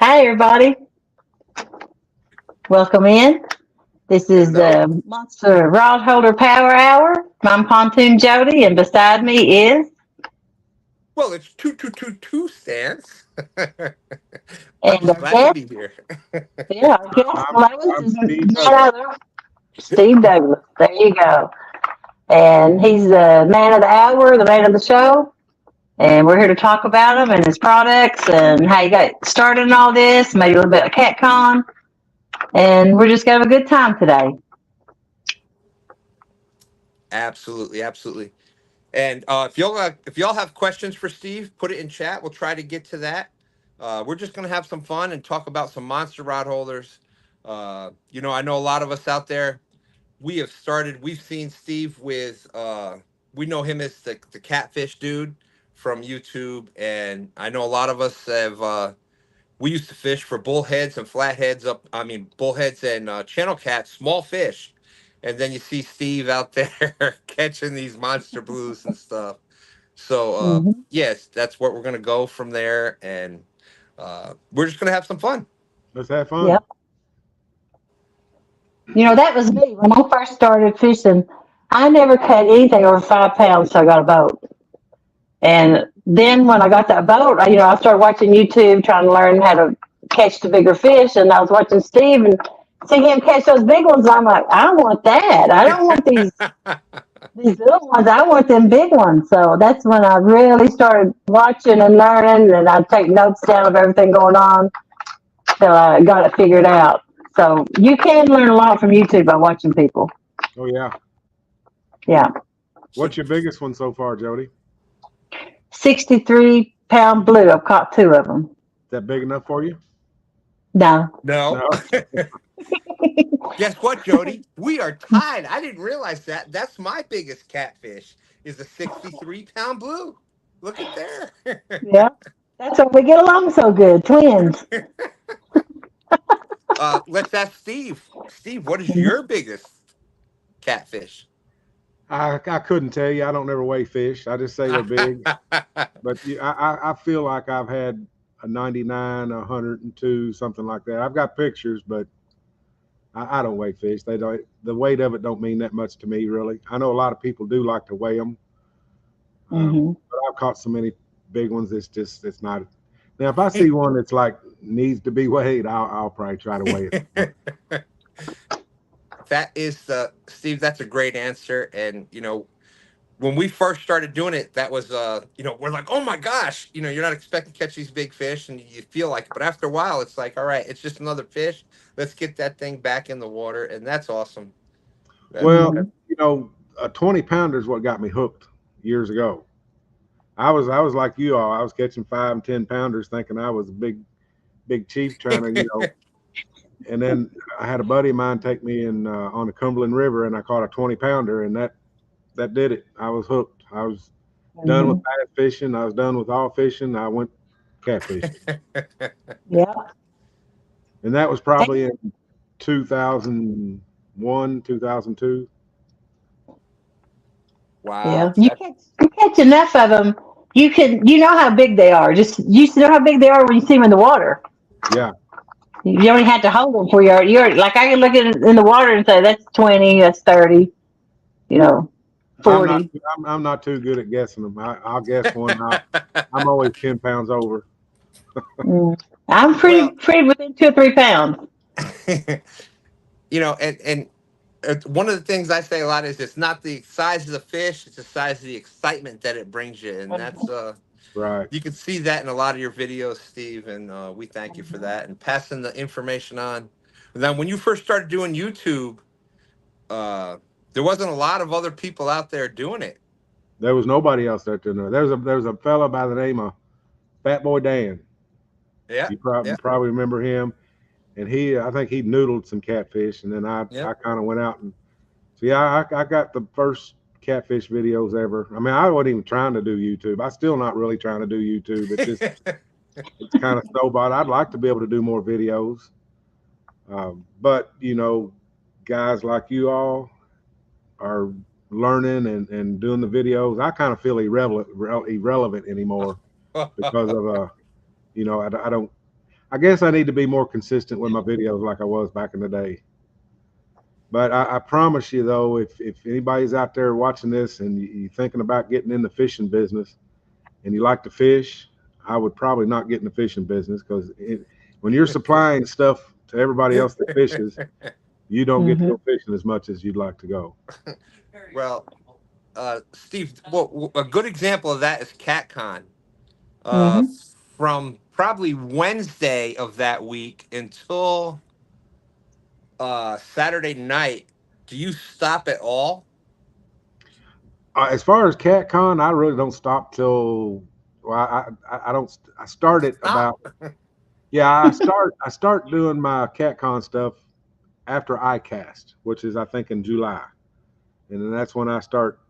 Hi, everybody. Welcome in. This is Hello. the Monster Rod Holder Power Hour. I'm Pontoon Jody, and beside me is, Well, it's 2222 stance. I'm and just our glad to guest, be here. yeah, our guest I'm host I'm is Steve none Douglas. other Steve Douglas. There you go. And he's the man of the hour, the man of the show. And we're here to talk about him and his products and how you got started in all this, maybe a little bit of CatCon. And we're just going to have a good time today. Absolutely, absolutely. And if y'all have questions for Steve, put it in chat. We'll try to get to that. We're just gonna have some fun and talk about some monster rod holders. I know a lot of us out there. We have started. We've seen Steve with. We know him as the Catfish dude from YouTube, and I know a lot of us have. We used to fish for bullheads and flatheads up. I mean, bullheads and channel cats, small fish, and then you see Steve out there catching these monster blues and stuff. So Hmm. yes, that's what we're gonna go from there, and we're just gonna have some fun. Let's have fun. Yep. That was me when I first started fishing. I never caught anything over 5 pounds till I got a boat. And then when I got that boat, I started watching YouTube, trying to learn how to catch the bigger fish. And I was watching Steve and see him catch those big ones. I'm like, I want that. I don't want these little ones. I want them big ones. So that's when I really started watching and learning, and I'd take notes down of everything going on till I got it figured out. So you can learn a lot from YouTube by watching people. Oh yeah. Yeah. So What's your biggest one so far, Jody? Is 63-pound blue. I've caught two of them. that big enough for you? No. no. No. Guess what, Jody? We are tied. I didn't realize that. That's my biggest catfish. Is a 63-pound blue. Look at there. Yeah. That's why we get along so good. Twins. Let's ask Steve. Steve, what is your biggest catfish? I couldn't tell you. I don't never weigh fish. I just say they're big. But I feel like I've had a 99, a 102, something like that. I've got pictures, but I don't weigh fish. They don't. The weight of it don't mean that much to me, really. I know a lot of people do like to weigh them, Hmm. but I've caught so many big ones. It's not. Now, if I see one that's like needs to be weighed, I'll probably try to weigh it. That is the Steve. That's a great answer. And when we first started doing it, that was we're like, oh my gosh, you're not expecting to catch these big fish, and you feel like it. But after a while, it's like, all right, it's just another fish. Let's get that thing back in the water, and that's awesome. That, Well, that Hmm. a 20 pounder is what got me hooked years ago. I was like you all. I was catching 5 and 10 pounders, thinking I was a big chief trying to And then I had a buddy of mine take me in on the Cumberland River, and I caught a 20 pounder, and that did it. I was hooked. I was done with Hmm. bass fishing. I was done with all fishing. I went catfishing, Yeah. and that was probably in 2001, 2002. wow. Yeah. You catch enough of them. You know how big they are. Just you know how big they are when you see them in the water. Yeah, You only have to hold them for you're like I can look at it in the water and say that's 20, that's 30, you know, I'm not. 40. I'm not too good at guessing them. I'll guess one. I'm always 10 pounds over. Mm. I'm Well, pretty within 2 or 3 pounds. and one of the things I say a lot is it's not the size of the fish; it's the size of the excitement that it brings you, and that's Mhm. Right. you can see that in a lot of your videos, Steve, and we thank you for Mhm. that and passing the information on. Now, when you first started doing YouTube, uh, there wasn't a lot of other people out there doing it. There was nobody else there to know. There was a fella by the name of Fat Boy Dan. Yeah, You probably yeah, probably remember him. And I think he noodled some catfish, and then I yep. kind of went out and see. I got the first catfish videos ever. I mean, I wasn't even trying to do YouTube. I still not really trying to do YouTube. It's kind of snowballed. I'd like to be able to do more videos, but guys like you all are learning and doing the videos. I kind of feel irrelevant anymore because of I don't. I guess I need to be more consistent with my videos like I was back in the day. But I promise you though, if anybody's out there watching this and you're thinking about getting in the fishing business and you like to fish, I would probably not get in the fishing business because when you're supplying stuff to everybody else that fishes, you don't get to Mm-hmm. go fishing as much as you'd like to go. Well, Steve, well, a good example of that is CatCon. Uh, Mm-hmm. from probably Wednesday of that week until Saturday night, do you stop at all? As far as CatCon, I really don't stop till well, I don't. I started Stop. about yeah. I start doing my CatCon stuff after iCast, which is I think in July, and then that's when I start,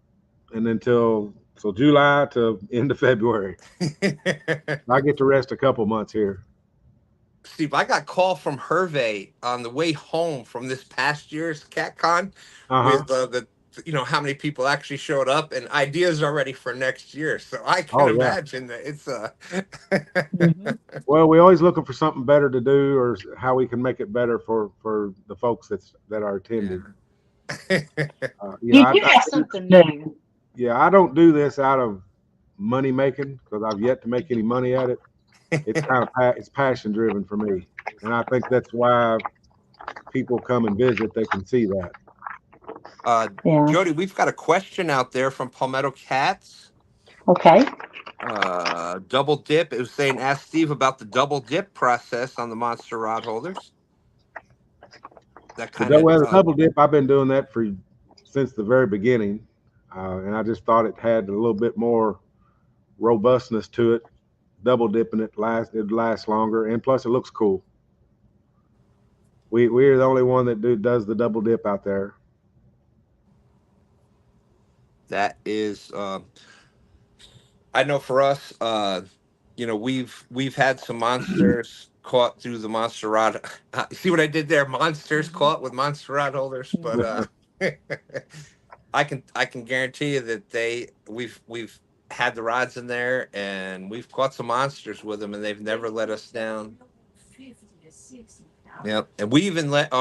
and until so July to end of February. I get to rest a couple months here. Steve, I got call from Hervey on the way home from this past year's CatCon Uh huh. with the how many people actually showed up and ideas already for next year. So I can Oh yeah. imagine that it's Mm-hmm. Well, we're always looking for something better to do, or how we can make it better for the folks that are attending. yeah. You know, You do have something new. yeah, I don't do this out of money making because I've yet to make any money at it. It's kind of it's passion driven for me, and I think that's why people come and visit. They can see that. uh, Yeah. Jody, we've got a question out there from Palmetto Cats. Okay. Double dip. It was saying, ask Steve about the double dip process on the monster rod holders. That kind of, Well, the double dip, I've been doing that for since the very beginning, and I just thought it had a little bit more robustness to it. Double dipping it lasts longer, and plus it looks cool. We're the only one that does the double dip out there. that is, I know for us, we've had some monsters caught through the monster rod. See what I did there? Monsters Mm-hmm. caught with monster rod holders, but I can guarantee you that we've had the rods in there and we've caught some monsters with them and they've never let us down. Yep. And we even let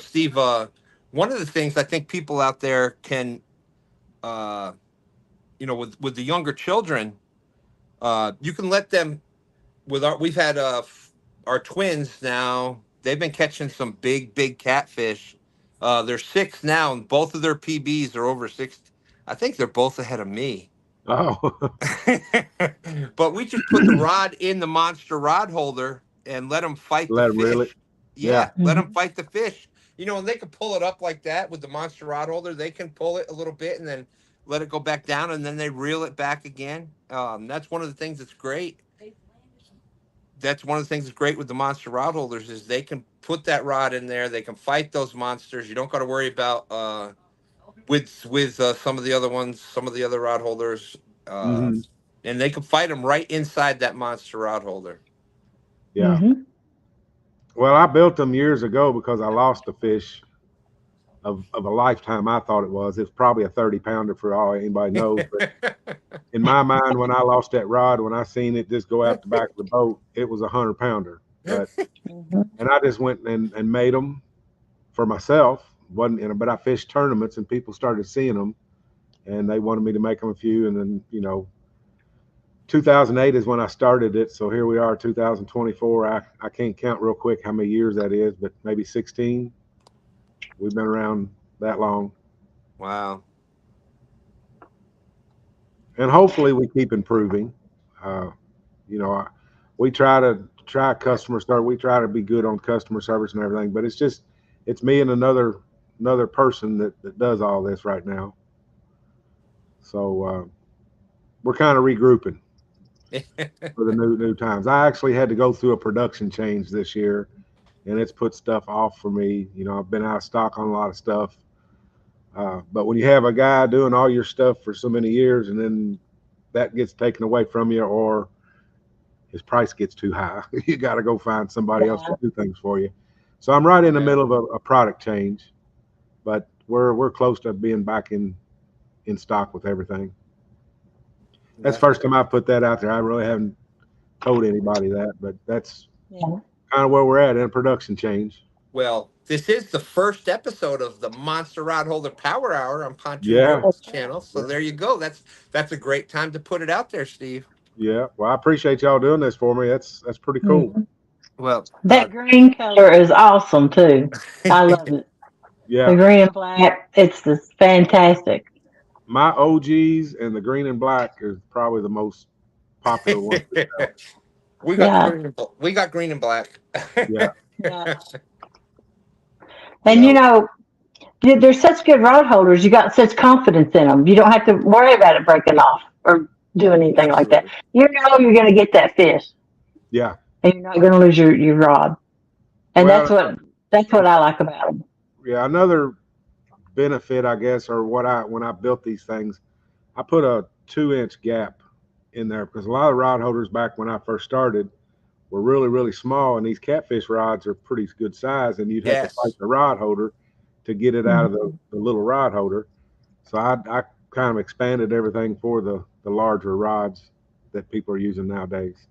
Steve, one of the things I think people out there can, uh, with the younger children, you can let them we've had our twins now. They've been catching some big catfish. They're six now, and both of their PBs are over six. I think they're both ahead of me. Oh, But we just put the rod in the monster rod holder and let them fight the let them reel it. fish. Yeah. Yeah, let them fight the fish. And they can pull it up like that with the monster rod holder. They can pull it a little bit and then let it go back down, and then they reel it back again. That's one of the things that's great. That's one of the things that's great with the monster rod holders is they can put that rod in there. They can fight those monsters. You don't got to worry about with some of the other ones, some of the other rod holders, uh, Hmm. and they can fight them right inside that monster rod holder. Yeah. Mm-hmm. Well, I built them years ago because I lost a fish of a lifetime. I thought it was. It's probably a 30-pounder for all anybody knows. But in my mind, when I lost that rod, when I seen it just go out the back of the boat, it was a 100-pounder. But Mm-hmm. and I just went and made them for myself. But I fished tournaments and people started seeing them, and they wanted me to make them a few. And then 2008 is when I started it. So here we are, 2024. I can't count real quick how many years that is, but maybe 16. We've been around that long, Wow. and hopefully we keep improving. Uh, you know, we try customer service. We try to be good on customer service and everything, but it's me and another person that does all this right now. So we're kind of regrouping for the new times. I actually had to go through a production change this year, and it's put stuff off for me. I've been out of stock on a lot of stuff. But when you have a guy doing all your stuff for so many years and then that gets taken away from you or his price gets too high, you got to go find somebody else to Yeah. do things for you. So I'm right in the Yeah. middle of a product change, but we're close to being back in stock with everything. That's the That, first time I put that out there. I really haven't told anybody that, but that's Yeah. kind of where we're at in production change. Well, this is the first episode of the Monster Rod Holder Power Hour on Pontoon Yeah, Joe's channel. So there you go. That's a great time to put it out there, Steve. yeah. Well, I appreciate y'all doing this for me. That's pretty cool. Mhm. Well, That green color is awesome too. I love it. Yeah, The green and black, it's just fantastic. my OGs and the green and black is probably the most popular ones we sell. we got the Yeah, we got green and black. Yeah, yeah. And yeah, they're such good rod holders. You got such confidence in them. You don't have to worry about it breaking off or doing anything like that. Absolutely. You know you're going to get that fish, yeah. and you're not going to lose your rod. And Well, that's what I like about them. yeah. Another benefit, I guess, or what I when I built these things, I put a 2-inch gap in there because a lot of rod holders back when I first started were really, really small, and these catfish rods are pretty good size, and you'd have to fight Yes. the rod holder to get it out of the little rod holder. So I kind of expanded everything for the larger rods that people are using nowadays.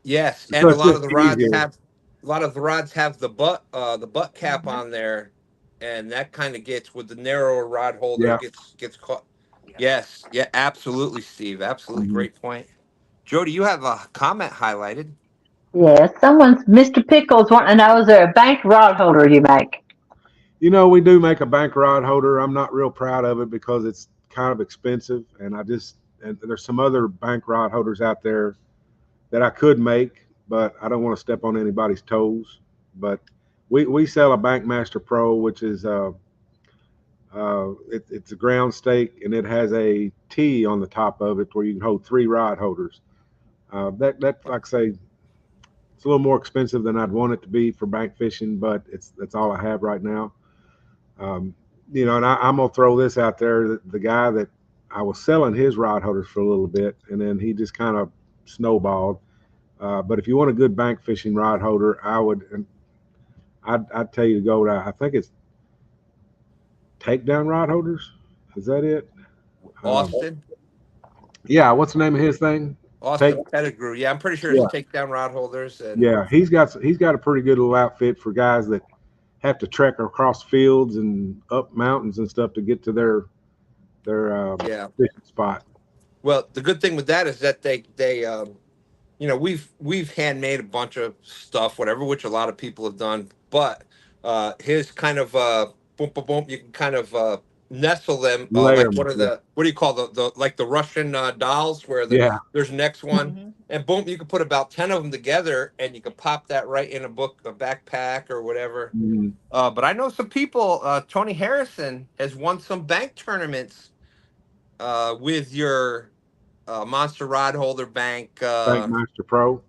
Yes, So and it's just easier. a lot of the rods have the butt cap Mhm. on there, and that kind of gets with the narrower rod holder Yeah. gets caught. Yes, yeah, absolutely, Steve. Absolutely, Mhm. great point. Jody, you have a comment highlighted. Yeah, someone's Mr. Pickles wanting to know, is there a bank rod holder you make? We do make a bank rod holder. I'm not real proud of it because it's kind of expensive, and there's some other bank rod holders out there that I could make, but I don't want to step on anybody's toes. But we sell a Bankmaster Pro, which is it's a ground stake, and it has a T on the top of it where you can hold 3 rod holders. That like I say, it's a little more expensive than I'd want it to be for bank fishing, but that's all I have right now. Um, and I'm gonna throw this out there. The guy that I was selling his rod holders for a little bit, and then he just kind of snowballed. But if you want a good bank fishing rod holder, and I'd tell you to go to, I think it's Takedown Rod Holders. Is that it? Um, Austin, yeah. What's the name of his thing? Take. Austin Pettigrew. Yeah, I'm pretty sure it's Yeah. takedown rod holders and Yeah. He's got a pretty good little outfit for guys that have to trek across fields and up mountains and stuff to get to their yeah. fishing spot. Well, the good thing with that is that they we've handmade a bunch of stuff, whatever, which a lot of people have done. But his kind of boom, boom, boom, you can kind of nestle them like Layer. what are Yeah. what do you call the like the Russian dolls where Yeah. there's next one, Mhm. and boom, you can put about 10 of them together, and you can pop that right in a backpack or whatever. Mhm. But I know some people. Tony Harrison has won some bank tournaments with your Monster Rod Holder Bank. Bankmaster Pro.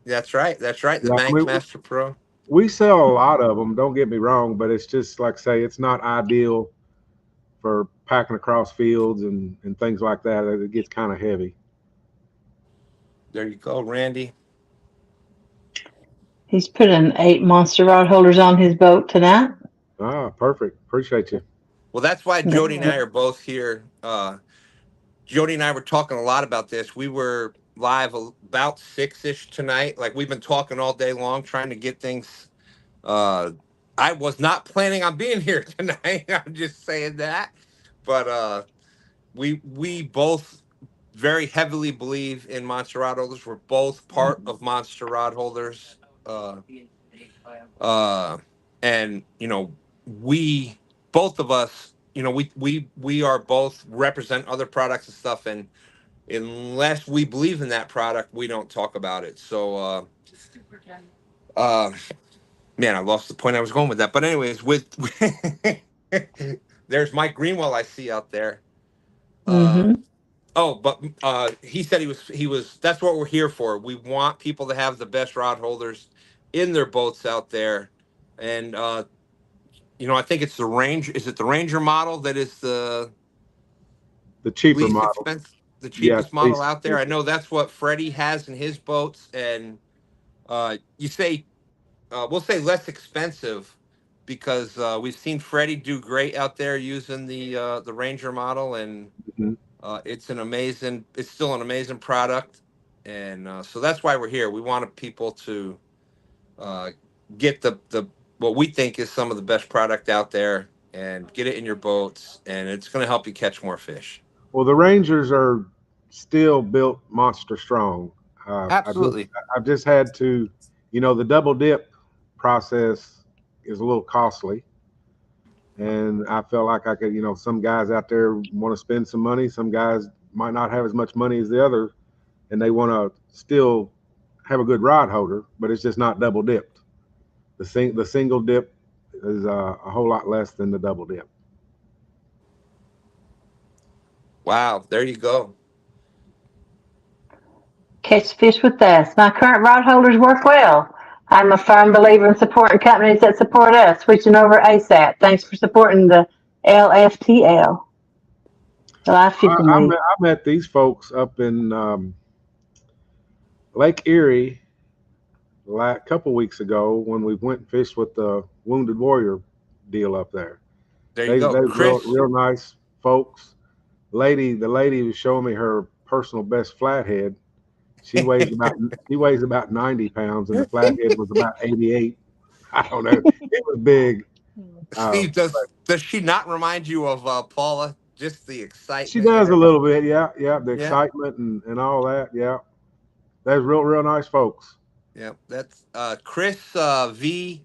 That's right. That's right. The Yeah. I Bank mean, Master Pro. we sell a lot of them. Don't get me wrong, but it's just like I say, it's not ideal for packing across fields and things like that. It gets kind of heavy. There you go, Randy. He's putting 8 monster rod holders on his boat tonight. Ah, perfect. Appreciate you. Well, that's why That's Jody and I it. are both here. Jody and I were talking a lot about this. We were live about 6-ish tonight. Like we've been talking all day long, trying to get things. Uh, I was not planning on being here tonight. I'm just saying that, but we both very heavily believe in Monster Rod Holders. We're both part of Monster Rod Holders. Uh, uh, and we both of us, we are both represent other products and stuff, and unless we believe in that product, we don't talk about it. So, uh, man, I lost the point I was going with that. But anyways, with there's Mike Greenwell I see out there. Uh, Mm-hmm. Oh, but he said he was. That's what we're here for. We want people to have the best rod holders in their boats out there, and I think it's the Ranger. Is it the Ranger model that is the The cheaper least model. expensive, the Yeah. cheapest model Least out there? I expensive. know that's what Freddie has in his boats, and you say we'll say less expensive because we've seen Freddie do great out there using the Ranger model, and Mhm. it's still an amazing product, and so that's why we're here. We wanted people to uh, get the what we think is some of the best product out there, and get it in your boats, and it's going to help you catch more fish. Well, the Rangers are still built monster strong. Absolutely. I've just had to, the double dip process is a little costly, and I felt like I could, some guys out there want to spend some money, some guys might not have as much money as the other, and they want to still have a good rod holder, but it's just not double dipped. The single dip is a whole lot less than the double dip. Wow, there you go. Catch fish with us. My current rod holders work well. I'm a firm believer in supporting companies that support us. Switching over ASAP. Thanks for supporting the LFTL, the Live Fishing League. I met these folks up in Lake Erie a couple weeks ago when we went and fished with the Wounded Warrior deal up there. There you They go, Chris. real nice folks. The lady was showing me her personal best flathead. She weighs about 90 pounds, and the flathead was about 88. I don't know. It was big. Steve, does she not remind you of Paula? Just the She excitement and does a everything. little bit, yeah, yeah. The Yeah, excitement and all that, yeah. That's real nice folks. yeah. That's Chris V,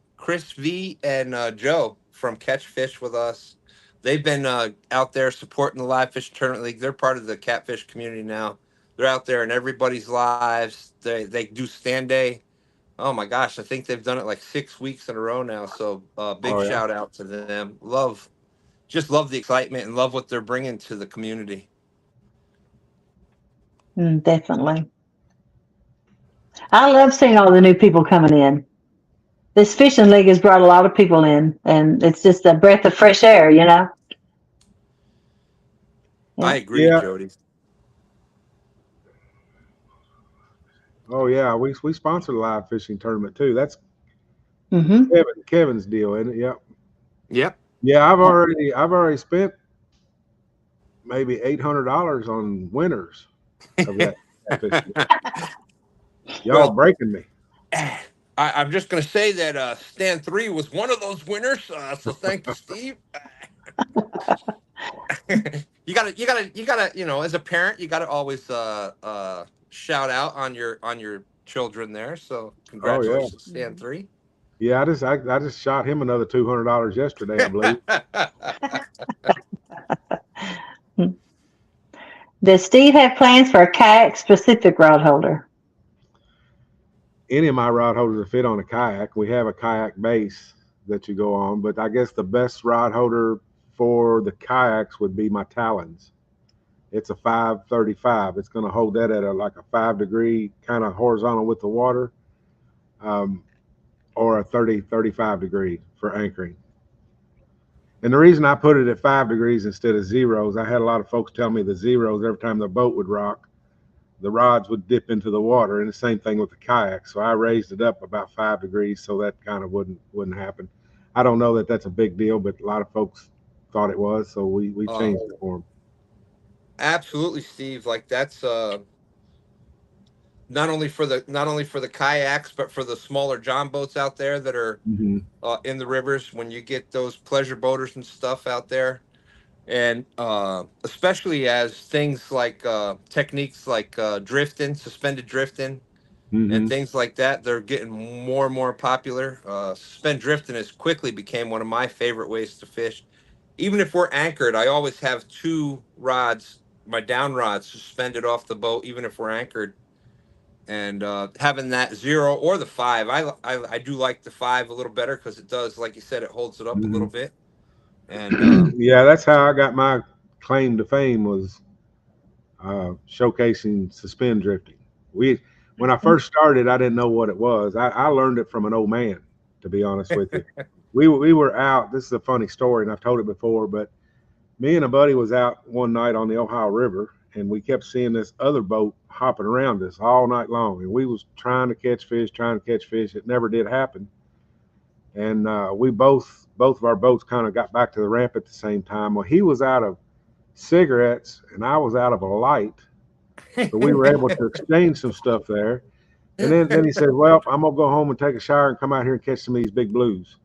and Joe from Catfish with us. They've been out there supporting the Live Fish Tournament League. They're part of the Catfish community now. They're out there in everybody's lives. They do stand day. Oh my gosh, I think they've done it like 6 weeks in a row now. So big Oh yeah. shout out to them. Just love the excitement and love what they're bringing to the community. Definitely. I love seeing all the new people coming in. This fishing league has brought a lot of people in, and it's just a breath of fresh air. I Yeah. agree, Yeah. Jody. Oh yeah. We sponsored a live fishing tournament too. That's Mm-hmm. Kevin's deal, isn't it? Yep. Yep. Yeah, I've already spent maybe $800 on winners of that fishing. Y'all Well, breaking me. I'm just going to say that Stand 3 was one of those winners. So thank you, Steve. As a parent, you gotta always shout out on your children there. So Oh yeah. congratulations, Stand 3. Yeah, I just shot him another $200 yesterday, I believe. Does Steve have plans for a kayak specific rod holder? Any of my rod holders will fit on a kayak. We have a kayak base that you go on, but I guess the best rod holder for the kayaks would be my Talons. It's a 535. It's going to hold that at like a 5 degree kind of horizontal with the water, um, or a 35 degree for anchoring. And the reason I put it at 5 degrees instead of zeros, I had a lot of folks tell me the zeros every time the boat would rock, the rods would dip into the water, and the same thing with the kayak. So I raised it up about 5 degrees so that kind of wouldn't happen. I don't know that that's a big deal, but a lot of folks thought it was, so we uh, changed it for them. Absolutely, Steve. Like that's not only for the kayaks, but for the smaller John boats out there that are Mm-hmm. in the rivers. When you get those pleasure boaters and stuff out there, and especially as things like techniques like drifting, suspended drifting, and Mm-hmm. things like that, they're getting more and more popular. Suspend drifting has quickly became one of my favorite ways to fish. Even if we're anchored, I always have two rods, my down rods, suspended off the boat, even if we're anchored. And having that zero or the five, I do like the five a little better because it does, like you said, it holds it up a Mm-hmm. little bit. And Yeah, that's how I got my claim to fame was showcasing suspend drifting. When I first started, I didn't know what it was. I learned it from an old man, to be honest with you. We were out. This is a funny story, and I've told it before, but me and a buddy was out one night on the Ohio River, and we kept seeing this other boat hopping around us all night long, and we was trying to catch fish, trying to catch fish. It never did happen, and we both of our boats kind of got back to the ramp at the same time. Well, he was out of cigarettes, and I was out of a light, so we were able to exchange some stuff there. And then he said, "Well, I'm gonna go home and take a shower and come out here and catch some of these big blues."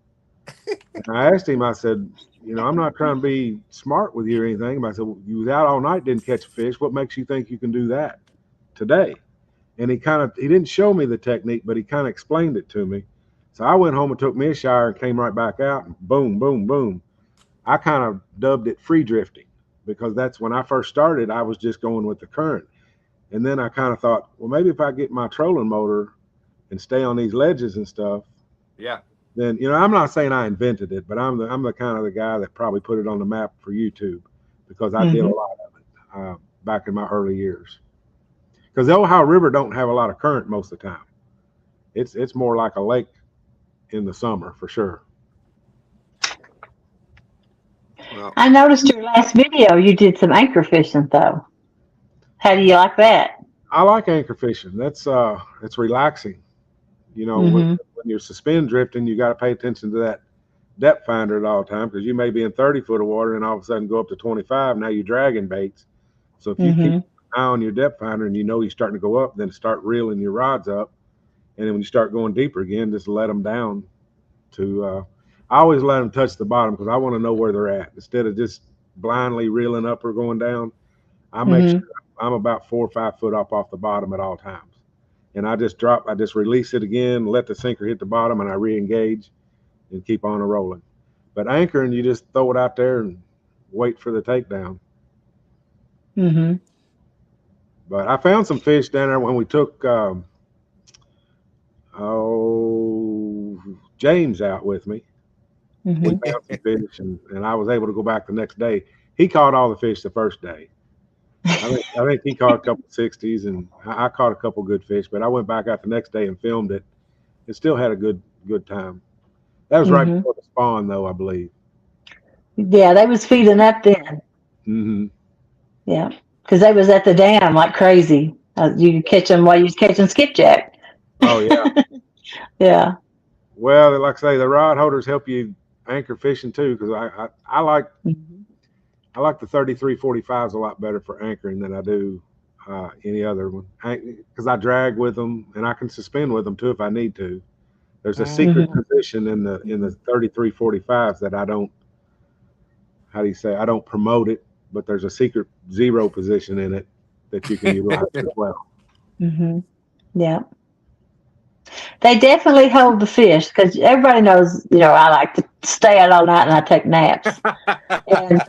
And I asked him, I said, I'm not trying to be smart with you or anything, but I said, well, you was out all night, didn't catch a fish. What makes you think you can do that today? And he didn't show me the technique, but he kind of explained it to me. So I went home and took me a shower and came right back out and boom, boom, boom. I kind of dubbed it free drifting because that's when I first started. I was just going with the current. And then I kind of thought, well, maybe if I get my trolling motor and stay on these ledges and stuff, Yeah. then I'm not saying I invented it, but I'm the kind of the guy that probably put it on the map for YouTube because I did a lot of it back in my early years. Because the Ohio River don't have a lot of current most of the time. It's more like a lake in the summer for sure. Well, I noticed your last video, you did some anchor fishing though. How do you like that? I like anchor fishing. That's it's relaxing. When Mm-hmm. you're suspend drifting, you got to pay attention to that depth finder at all times because you may be in 30 foot of water and all of a sudden go up to 25. Now you're dragging baits. So if you keep Mm-hmm. an eye on your depth finder and you're starting to go up, then start reeling your rods up. And then when you start going deeper again, just let them down to, I always let them touch the bottom because I want to know where they're at. Instead of just blindly reeling up or going down, I make sure Mm-hmm. I'm about 4 or 5 foot up off the bottom at all times. And I just release it again, let the sinker hit the bottom, and I re-engage and keep on a rolling. But anchoring, you just throw it out there and wait for the takedown. Mm-hmm. But I found some fish down there when we took oh James out with me. We Mm-hmm. found some fish, and I was able to go back the next day. He caught all the fish the first day. I think he caught a couple 60s, and I caught a couple good fish. But I went back out the next day and filmed it. It still had a good time. That was right Mm-hmm. before the spawn, though, I believe. Yeah, they was feeding up then. Hmm. Yeah, because they was at the dam like crazy. You could catch them while you was catching skipjack. Oh yeah. Yeah. Well, like I say, the rod holders help you anchor fishing too, because Mm-hmm. I like the 3345s a lot better for anchoring than I do any other one. Because I drag with them and I can suspend with them too if I need to. There's a secret Mm-hmm. position in the 3345s that I don't. How do you say? I don't promote it, but there's a secret zero position in it that you can utilize as well. Mm-hmm. Yeah. They definitely hold the fish because everybody knows, I like to stay out all night and I take naps. And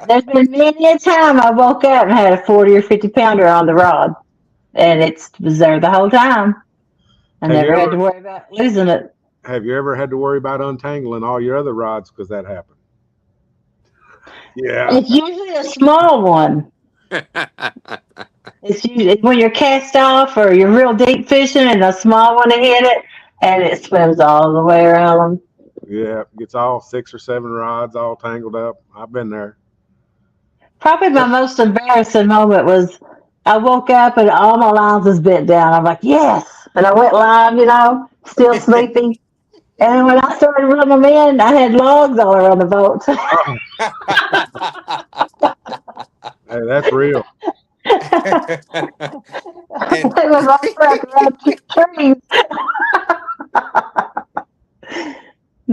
there's been many a time I woke up and had a 40 or 50 pounder on the rod, and it was there the whole time. I Have you never had ever to worry about losing it. have you ever had to worry about untangling all your other rods because that happened? Yeah. It's usually a small one. It's usually when you're cast off or you're real deep fishing and a small one to hit it, and it swims all the way around them. Yeah, gets all 6 or 7 rods all tangled up. I've been there. Probably my Yep. most embarrassing moment was I woke up and all my lines was bent down. I'm like, yes. And I went live, still sleepy. And then when I started running them in, I had logs all around the boat. Oh, hey, that's real. It and was all wrapped around trees.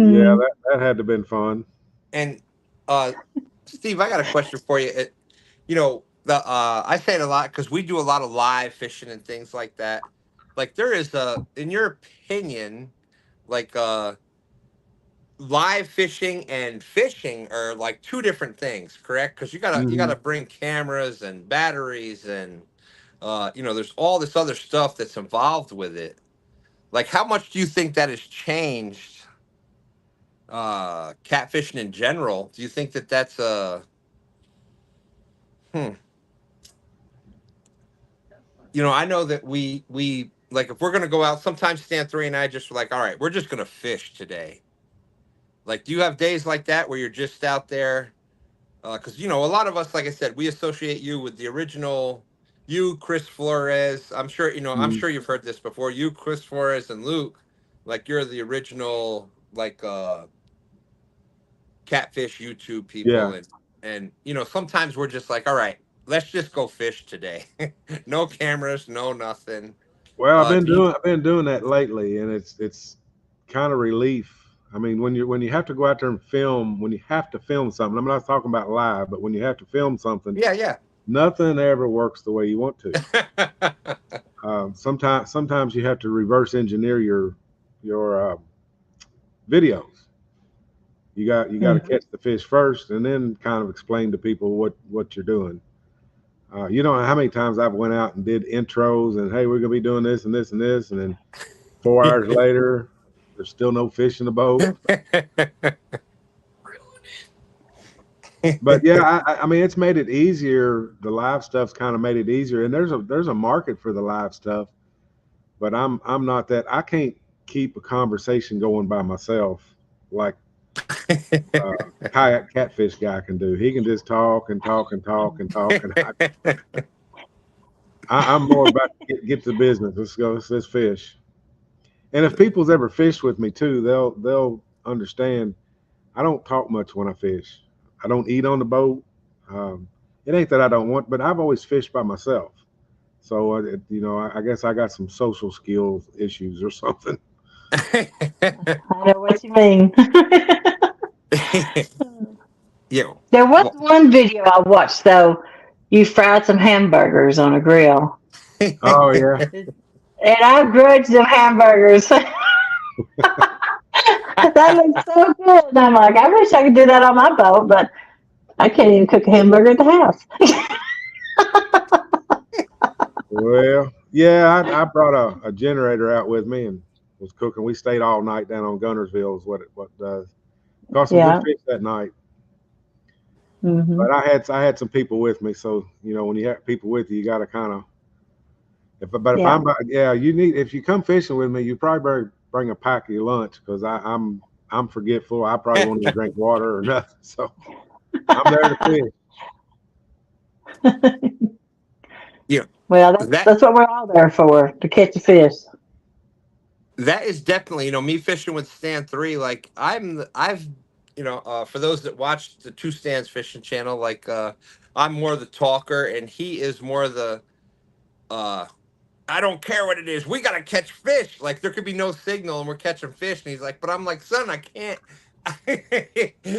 Yeah, Mm, that had to have been fun. and uh, Steve, I got a question for you. The I say it a lot because we do a lot of live fishing and things like that. Like there is in your opinion, like live fishing and fishing are like two different things, correct? Because you gotta Hmm. bring cameras and batteries and there's all this other stuff that's involved with it. Like how much do you think that has changed catfishing in general? Do you think that that's hmm, I know that we like if we're gonna go out, sometimes Stan Three and I just like, all right, we're just gonna fish today. Like, do you have days like that where you're just out there? Because a lot of us, like I said, we associate you with the original you, Chris Flores. I'm Hmm. sure you've heard this before. You, Chris Flores, and Luke, like you're the original like catfish YouTube people, Yeah. and sometimes we're just like, all right, let's just go fish today. No cameras, no nothing. Well, Do you? I've been doing that lately, and it's kind of relief. I mean, when you have to go out there and film, when you have to film something, I'm not talking about live, but when you have to film something, Yeah, yeah. nothing ever works the way you want to. Sometimes you have to reverse engineer your videos. You got to Mhm. catch the fish first, and then kind of explain to people what you're doing. You don't know how many times I've went out and did intros and hey, we're gonna be doing this and this and this, and then 4 hours later, there's still no fish in the boat. But yeah, I mean, it's made it easier. The live stuff's kind of made it easier, and there's a market for the live stuff. But I'm not that. I can't keep a conversation going by myself like uh, catfish guy can do. He can just talk and talk and talk and talk, and I'm more about get to business. Let's go. Let's fish. And if people's ever fished with me too, they'll understand. I don't talk much when I fish. I don't eat on the boat. Um, it ain't that I don't want, but I've always fished by myself. So I guess I got some social skills issues or something. I know what you mean. Yeah. There was Well, one video I watched though. You fried some hamburgers on a grill, Oh yeah, and I grudged them hamburgers. That looks so good. And I'm like, I wish I could do that on my boat, but I can't even cook a hamburger at the house. well, yeah. I brought a generator out with me and was cooking. We stayed all night down on Gunnersville. Is what does. Caught some good Yeah. fish that night. Hmm. But I had some people with me, so when you have people with you, you got to kind of. If Yeah. I'm yeah, you need if you come fishing with me, you probably better bring a pack of your lunch because I'm forgetful. I probably won't even drink water or nothing. So I'm there to fish. yeah. Well, That that's what we're all there for, to catch a fish. that is definitely, me fishing with stand three. Like I've, for those that watch the two stands fishing channel, like I'm more the talker and he is more the uh I don't care what it is. We gotta catch fish. Like there could be no signal and we're catching fish. And he's like, but I'm like, son, I can't.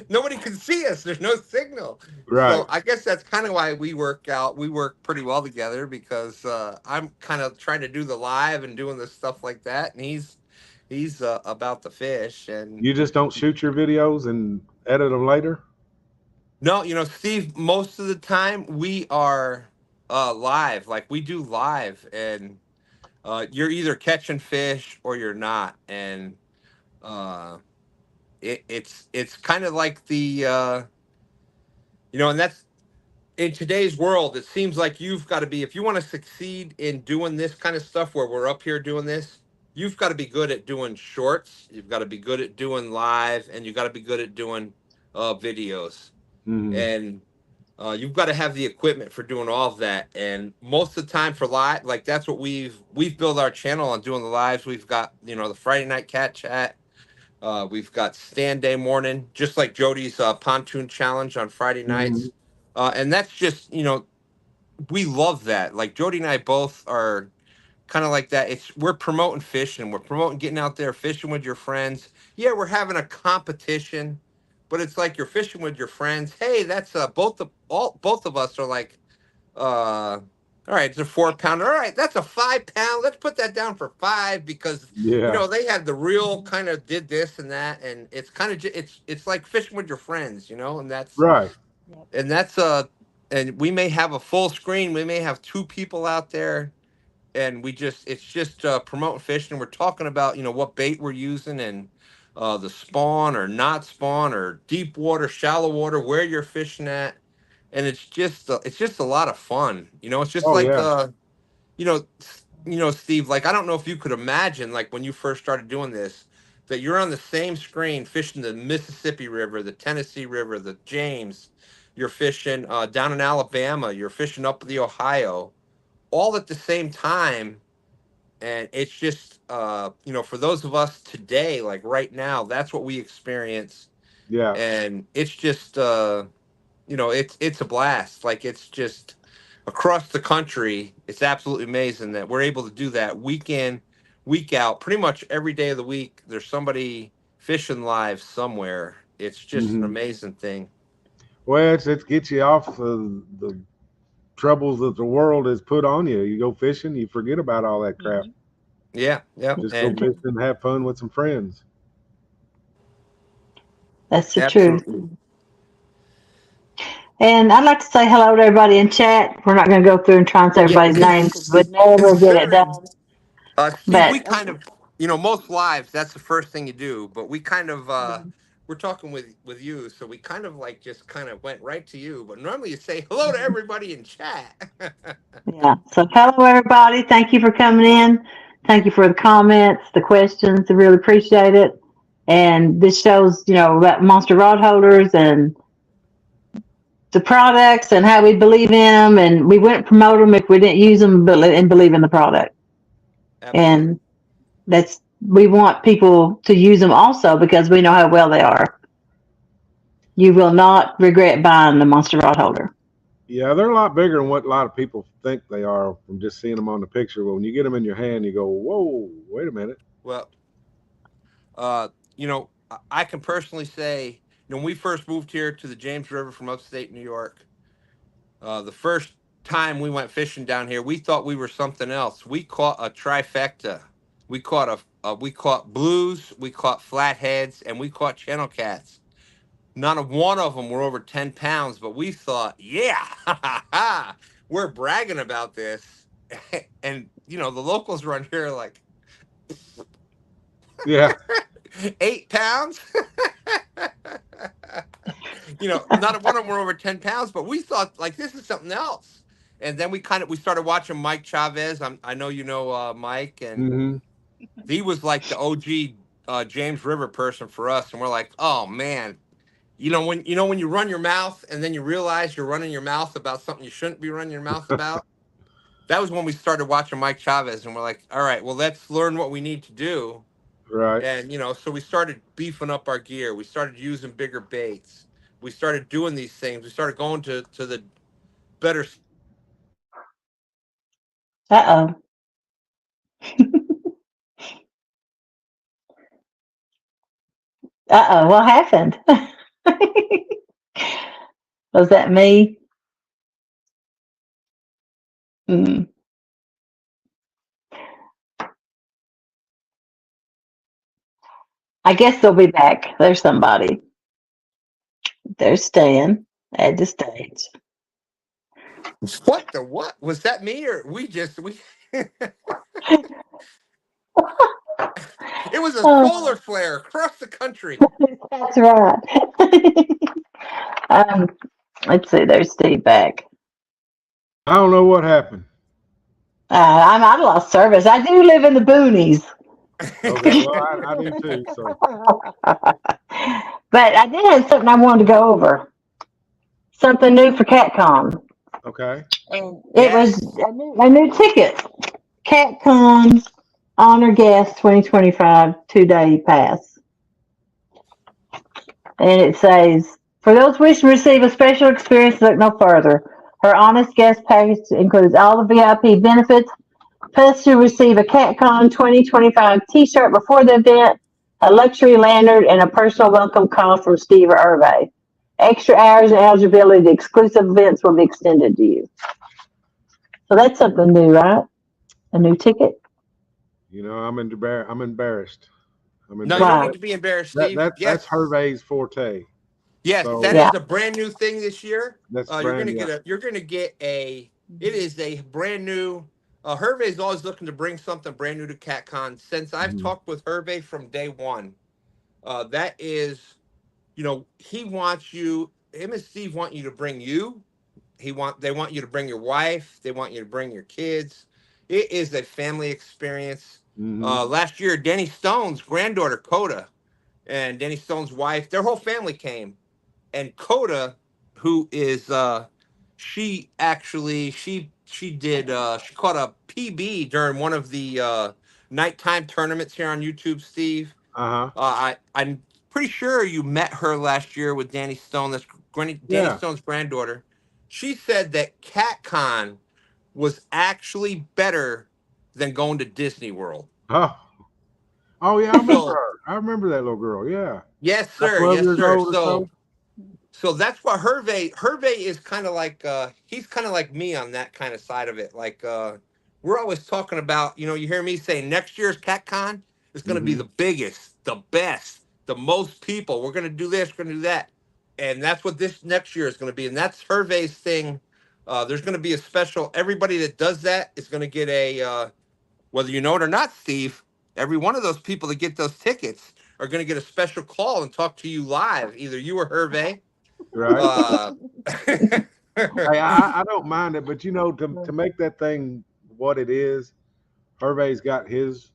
Nobody can see us. There's no signal. Right. So I guess that's kind of why we work out. We work pretty well together because I'm kind of trying to do the live and doing the stuff like that, and he's about the fish. And You just don't shoot your videos and edit them later. no, Steve, most of the time we are live. Like we do live, and you're either catching fish or you're not, and uh, it's kind of like the and that's in today's world. It seems like you've got to be, if you want to succeed in doing this kind of stuff where we're up here doing this, you've got to be good at doing shorts. You've got to be good at doing live, and you've got to be good at doing videos, Hmm. and you've got to have the equipment for doing all of that. And most of the time for live, like that's what we've built our channel on, doing the lives. We've got the Friday night cat chat. We've got stand day morning, just like Jody's pontoon challenge on Friday Hmm. nights. And that's just, we love that. Like Jody and I both are kind of like that. We're promoting fishing. We're promoting getting out there fishing with your friends. Yeah, we're having a competition, but it's like you're fishing with your friends. Hey, that's both of us are like, all right, it's a 4 pounder. All right, that's a 5 pound. Let's put that down for five because Yeah. they had the real kind of did this and that, and it's kind of it's like fishing with your friends, and Right. that's and we may have a full screen, we may have two people out there, and it's just promoting fishing. We're talking about what bait we're using and the spawn or not spawn or deep water, shallow water, where you're fishing at, and it's just a lot of fun. It's just Oh like yeah. you know, Steve, like I don't know if you could imagine, like when you first started doing this, that you're on the same screen fishing the Mississippi River, the Tennessee River, the James. You're fishing down in Alabama. You're fishing up the Ohio, all at the same time. And it's just, for those of us today, like right now, that's what we experience. Yeah. And it's just, it's a blast. Like it's just across the country. It's absolutely amazing that we're able to do that week in, week out, pretty much every day of the week. There's somebody fishing live somewhere. It's just an Hmm. amazing thing. Well, it gets you off the troubles that the world has put on you. You go fishing, you forget about all that crap. Yeah, yeah, Just go and fishing and have fun with some friends. That's the truth. absolutely. And I'd like to say hello to everybody in chat. We're not going to go through and try and say Yeah, everybody's name because we'd never get it considering done. Steve, we But kind of, most lives, that's the first thing you do. But we kind of, we're talking with you, so we kind of like just kind of went right to you. But normally you say hello to everybody in chat. yeah, so hello everybody. Thank you for coming in. Thank you for the comments, the questions. I really appreciate it. And this shows, about monster rod holders and the products and how we believe in them. And we wouldn't promote them if we didn't use them and believe in the product. Absolutely. And we want people to use them also because we know how well they are. You will not regret buying the monster rod holder. Yeah, they're a lot bigger than what a lot of people think they are from just seeing them on the picture. But when you get them in your hand, you go, "Whoa, wait a minute." Well, I can personally say, when we first moved here to the James River from upstate New York, the first time we went fishing down here, we thought we were something else. We caught a trifecta. We caught blues, we caught flatheads, and we caught channel cats. None of one of them were over 10 pounds, but we thought, yeah, we're bragging about this. And, the locals around here are like, Yeah, 8 pounds? Not one of them were over 10 pounds, but we thought, like, this is something else. And then we started watching Mike Chavez. I know Mike, and hmm, he was like the OG James River person for us. And we're like, oh man, when you run your mouth and then you realize you're running your mouth about something you shouldn't be running your mouth about. That was when we started watching Mike Chavez, and we're like, all right, well, let's learn what we need to do. right. And so we started beefing up our gear. We started using bigger baits. We started doing these things. We started going to the better. Uh oh. What happened? Was that me? Mm. I guess they'll be back. There's somebody. They're staying at the stage. What the what? Was that me or we? It was a solar Oh, flare across the country. that's right. um, let's see. There's Steve back. I don't know what happened. I lost service. I do live in the boonies. Okay, well, I do too. So, But I did have something I wanted to go over. Something new for CatCon. okay. And it was Yes. a new ticket. CatCon Honor Guest 2025 2-day pass. And it says, for those wishing to receive a special experience, look no further. Her honest guest package includes all the VIP benefits, plus you receive a CatCon 2025 t-shirt before the event, a luxury lanyard, and a personal welcome call from Steve or Hervé. Extra hours and eligibility to exclusive events will be extended to you. So that's something new, right? A new ticket? I'm embarrassed. I'm No, you don't embarrassed. need Right. to be embarrassed, That Steve. that that's Yes. Hervé's forte. Yes, that So Yeah. is a brand new thing this year. that's You're brand gonna new. get a. You're gonna get a. It is a brand new. Hervé is always looking to bring something brand new to CatCon. Since I've Mhm. talked with Hervé from day one, that is, he wants you. Him and Steve want you to bring you. They want you to bring your wife. They want you to bring your kids. It is a family experience. Mhm. Last year, Denny Stone's granddaughter Coda and Denny Stone's wife, their whole family came, and Coda, who is she actually she caught a PB during one of the nighttime tournaments here on YouTube, Steve. Uh huh. I'm pretty sure you met her last year with Danny Stone. That's Danny Yeah. Stone's granddaughter. she said that CatCon was actually better than going to Disney World. Oh, oh yeah, I remember So her. I remember that little girl. Yeah, yes, about sir. 12 Yes, years sir. old or So so. so that's what Hervé is kind of like. He's kind of like me on that kind of side of it. Like we're always talking about. You know, you hear me say next year's CatCon is going to be Hmm. the biggest, the best, the most people. We're going to do this. We're going to do that, and that's what this next year is going to be. And that's Hervé's thing. There's going to be a special. Everybody that does that is going to get a. Whether you know it or not, Steve. Every one of those people that get those tickets are going to get a special call and talk to you live, either you or Hervé. Right. Uh, Hey, I don't mind it, but you know, to make that thing what it is, Hervé's got his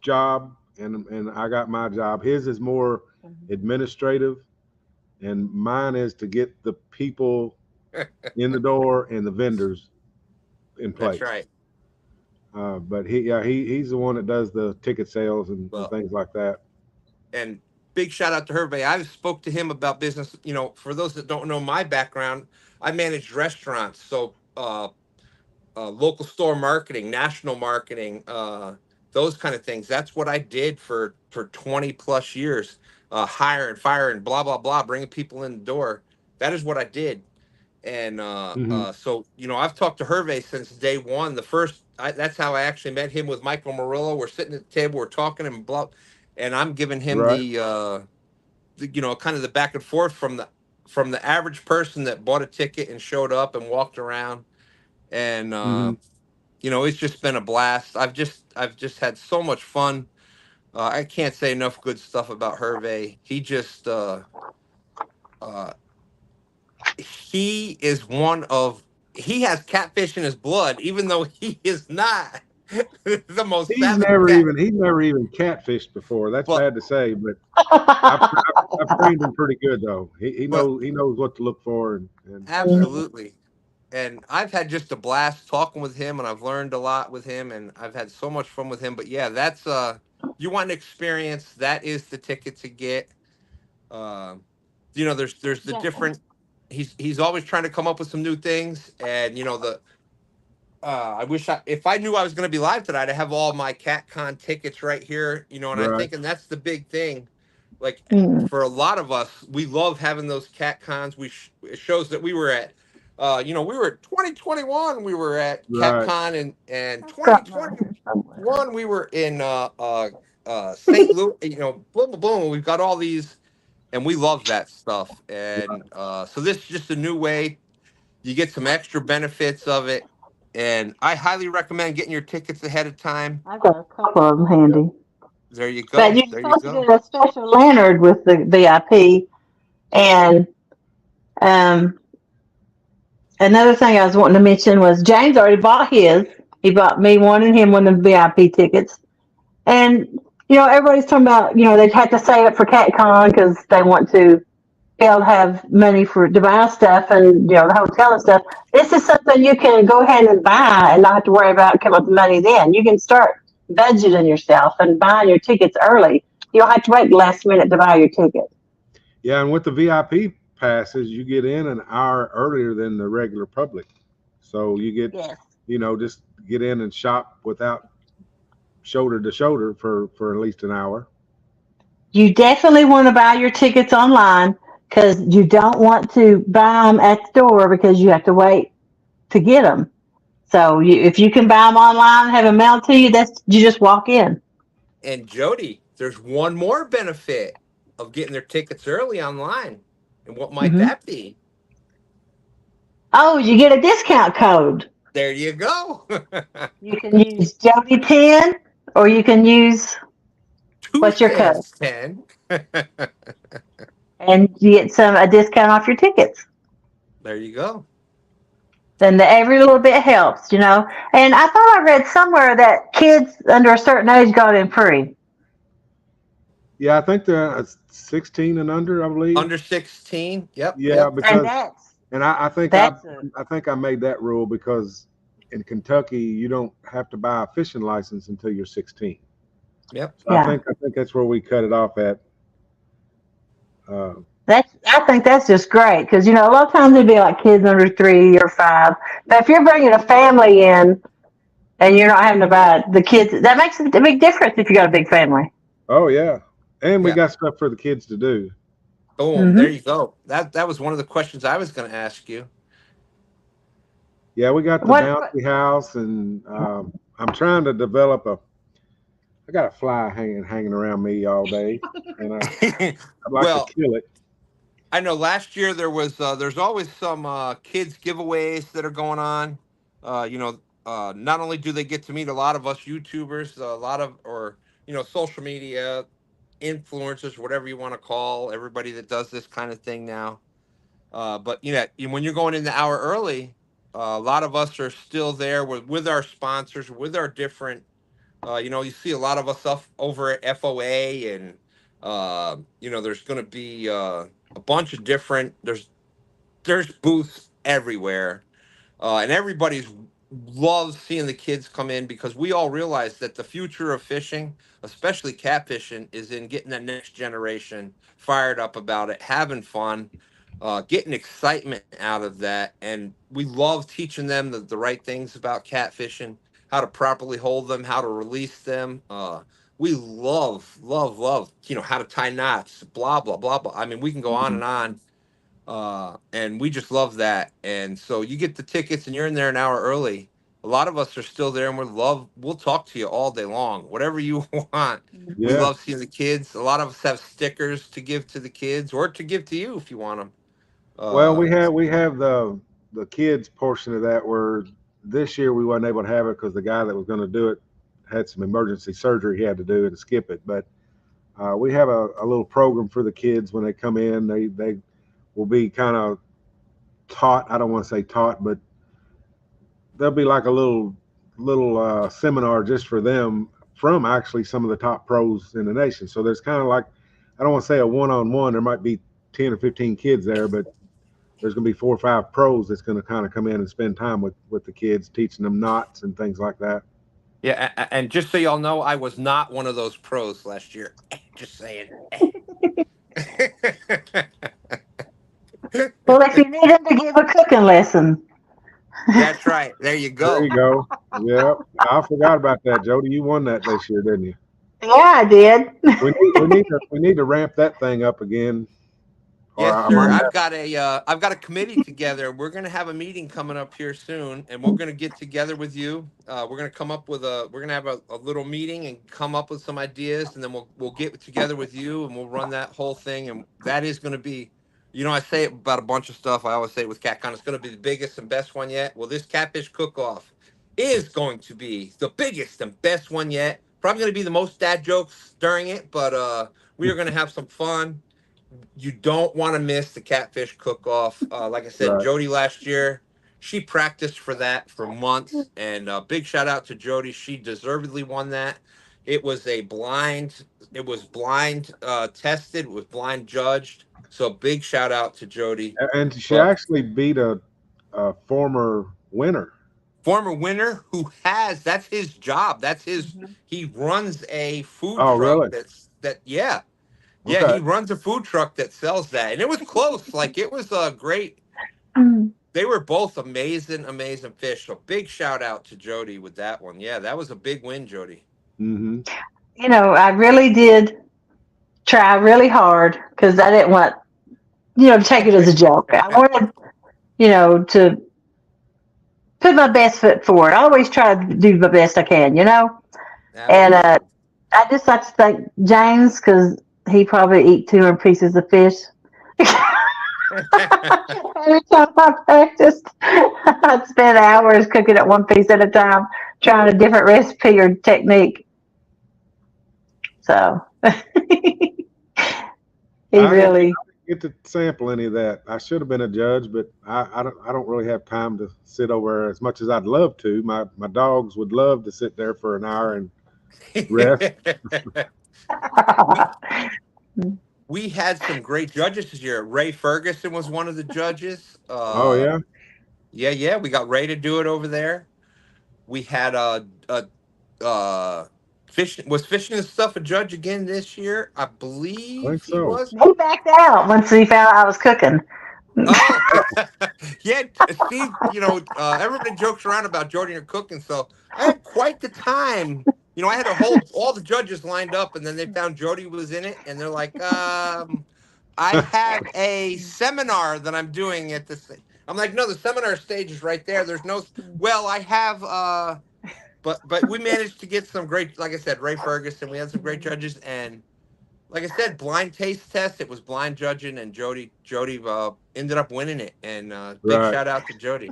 job and I got my job. His is more administrative, and mine is to get the people in the door and the vendors in that's place. right. But he's the one that does the ticket sales and Well, things like that. and big shout out to Hervé. I've spoke to him about business. You know, for those that don't know my background, I managed restaurants, so local store marketing, national marketing, those kind of things. That's what I did for 20 plus years. Hire and fire and blah blah blah, bringing people in the door. That is what I did. And Hmm. so you know, I've talked to Hervé since day one. That's how I actually met him with Michael Murillo. We're sitting at the table, we're talking and blah, and I'm giving him Right. you know, kind of the back and forth from the average person that bought a ticket and showed up and walked around, and Hmm. you know, it's just been a blast. I've just had so much fun. I can't say enough good stuff about Hervé. Uh, he is he has catfish in his blood, even though he is not the most savage cat. He's never even catfished before. That's But bad to say, but I've trained him pretty good though. but He knows what to look for and absolutely. And I've had just a blast talking with him, and I've learned a lot with him, and I've had so much fun with him. But yeah, that's you want an experience, that is the ticket to get. Um, you know, there's the Yeah. different. He's always trying to come up with some new things, and you know the. If I knew I was going to be live tonight, I have all my CatCon tickets right here. You know, and I right, think, and that's the big thing. Like Mm. for a lot of us, we love having those CatCons. It shows that we were at. You know, we were at 2021. We were at right. CatCon, and I've got mine 2021 here somewhere. we were in St. Louis. You know, boom, boom, boom. We've got all these and we love that stuff. And so this is just a new way. You get some extra benefits of it, and I highly recommend getting your tickets ahead of time. I've got a couple of them Yep. handy. There you But go. you're There you supposed to go. get a special lanyard with the VIP. And um, another thing I was wanting to mention was James already bought his. He bought me one and him one of the VIP tickets. And, everybody's talking about, they'd have to save up for CatCon because they want to be able to have money to buy stuff and, the hotel and stuff. This is something you can go ahead and buy and not have to worry about coming up with money then. You can start budgeting yourself and buying your tickets early. You don't have to wait the last minute to buy your ticket. Yeah, and with the VIP passes, you get in an hour earlier than the regular public. So you get, Yes. just get in and shop without shoulder to shoulder for at least an hour. You definitely want to buy your tickets online because you don't want to buy them at the door because you have to wait to get them. So if you can buy them online and have them mailed to you, you just walk in. And Jody, there's one more benefit of getting their tickets early online. And what might Hmm. that be? Oh, you get a discount code. There you go. You can use Jody 10 or you can use Two what's your code, cents 10. and you get a discount off your tickets. There you go. Then every little bit helps. And I thought I read somewhere that kids under a certain age got in free. Yeah, I think they're 16 and under, I believe. Under 16. Yep. Yeah, Yep. And because that's a I think I made that rule because in Kentucky you don't have to buy a fishing license until you're 16. Yep. So yeah. I think that's where we cut it off at. I think that's just great because a lot of times it'd be like kids under 3 or 5. But if you're bringing a family in and you're not having to buy the kids, that makes a big difference if you got a big family. Oh yeah, and we Yeah. got stuff for the kids to do. Boom. There Hmm. you go. That was one of the questions I was going to ask you. Yeah, we got the What? bouncy house, and I'm trying to develop a. I got a fly hanging around me all day, and I'd like to Well, kill it. I know last year there's always some kids giveaways that are going on. Not only do they get to meet a lot of us YouTubers, a lot of or social media influencers, whatever you want to call everybody that does this kind of thing now. But when you're going in the hour early, a lot of us are still there with our sponsors, with our different. You see a lot of us stuff over at FOA, and there's going to be a bunch of different. There's booths everywhere, and everybody's loves seeing the kids come in because we all realize that the future of fishing, especially catfishing, is in getting that next generation fired up about it, having fun, getting excitement out of that, and we love teaching them the right things about catfishing, how to properly hold them, how to release them. We love, how to tie knots, blah blah blah blah. I mean, we can go on and on, and we just love that. And so you get the tickets and you're in there an hour early. A lot of us are still there, and we'll talk to you all day long, whatever you want. We Yeah. love seeing the kids. A lot of us have stickers to give to the kids or to give to you if you want them. Well, uh we have the kids portion of that where this year we wasn't able to have it because the guy that was going to do it had some emergency surgery he had to do to skip it. But we have a little program for the kids when they come in. They will be kind of taught. I don't want to say taught, but there'll be like a little seminar just for them from actually some of the top pros in the nation. So there's kind of like, I don't want to say a one-on-one. There might be 10 or 15 kids there, but there's going to be 4 or 5 pros that's going to kind of come in and spend time with the kids, teaching them knots and things like that. yeah, and just so y'all know, I was not one of those pros last year. Just saying. Well, if you need them to give a cooking lesson. That's right. There you There you go. go. Yep, I forgot about that, Jody. You won that this year, didn't you? Yeah, I did. We need to ramp that thing up again, or Yes, I sir. might Mhm. I've got a committee together. We're gonna have a meeting coming up here soon, and we're gonna get together with you. We're gonna come up with we're gonna have a little meeting and come up with some ideas, and then we'll get together with you and we'll run that whole thing. And that is gonna be, I say it about a bunch of stuff. I always say it with CatCon, it's gonna be the biggest and best one yet. Well, this catfish cook-off is going to be the biggest and best one yet. Probably gonna be the most dad jokes during it, but we are gonna have some fun. You don't want to miss the catfish cook off. Like I said, right. Jody last year, she practiced for that for months, and big shout out to Jody. She deservedly won that. It was blind tested, was blind judged. So big shout out to Jody. And she But actually beat a former winner. former winner who that's his job. He runs a food Oh, truck really? yeah. Yeah, Okay. he runs a food truck that sells that. And it was close. Like it was a great. Mm. They were both amazing, amazing fish. So big shout out to Jody with that one. Yeah, that was a big win, Jody. Mm-hmm. I really did try really hard because I didn't want, to take it as a joke. I wanted, to put my best foot forward. I always try to do the best I can. And Absolutely. I just like to thank James because he probably eat 200 pieces of fish. Every time I practiced, I'd spend hours cooking it one piece at a time, trying a different recipe or technique. So he I didn't really, get to sample any of that. I should have been a judge, but I don't really have time to sit over as much as I'd love to. My dogs would love to sit there for an hour and rest. we we had some great judges this year. Ray Ferguson was one of the judges. Oh yeah. Yeah. We got Ray to do it over there. We had uh fishing and stuff a judge again this year? I I believe think he so. was. He backed out once he found out I was cooking. Oh, yeah, Steve. Everybody jokes around about Jody and her cooking, so I had quite the time. I had to hold all the judges lined up, and then they found Jody was in it, and they're like, "I have a seminar that I'm doing at this." I'm like, "No, the seminar stage is right there. There's no." Well, I have. But we managed to get some great, like I said, Ray Ferguson. We had some great judges, and like I said, blind taste test. It was blind judging, and Jody ended up winning it. And big Right. shout out to Jody.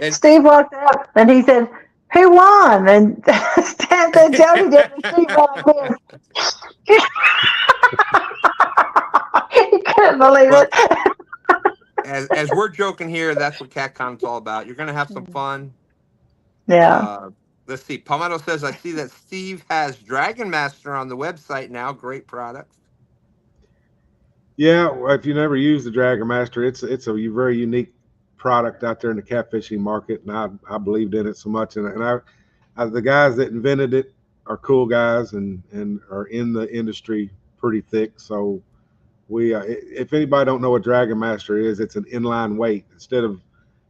And Steve walked up and he said, "Who won?" And then Jody did. And Steve went like this. He couldn't believe well, it. as we're joking here, that's what CatCon's all about. You're gonna have some fun. Yeah. Uh, let's see. Palmetto says, "I see that Steve has Dragon Master on the website now. Great product." Yeah, well, if you never use the Dragon Master, it's a very unique product out there in the catfishing market, and I believed in it so much, and the guys that invented it are cool guys and are in the industry pretty thick. So if anybody don't know what Dragon Master is, it's an inline weight instead of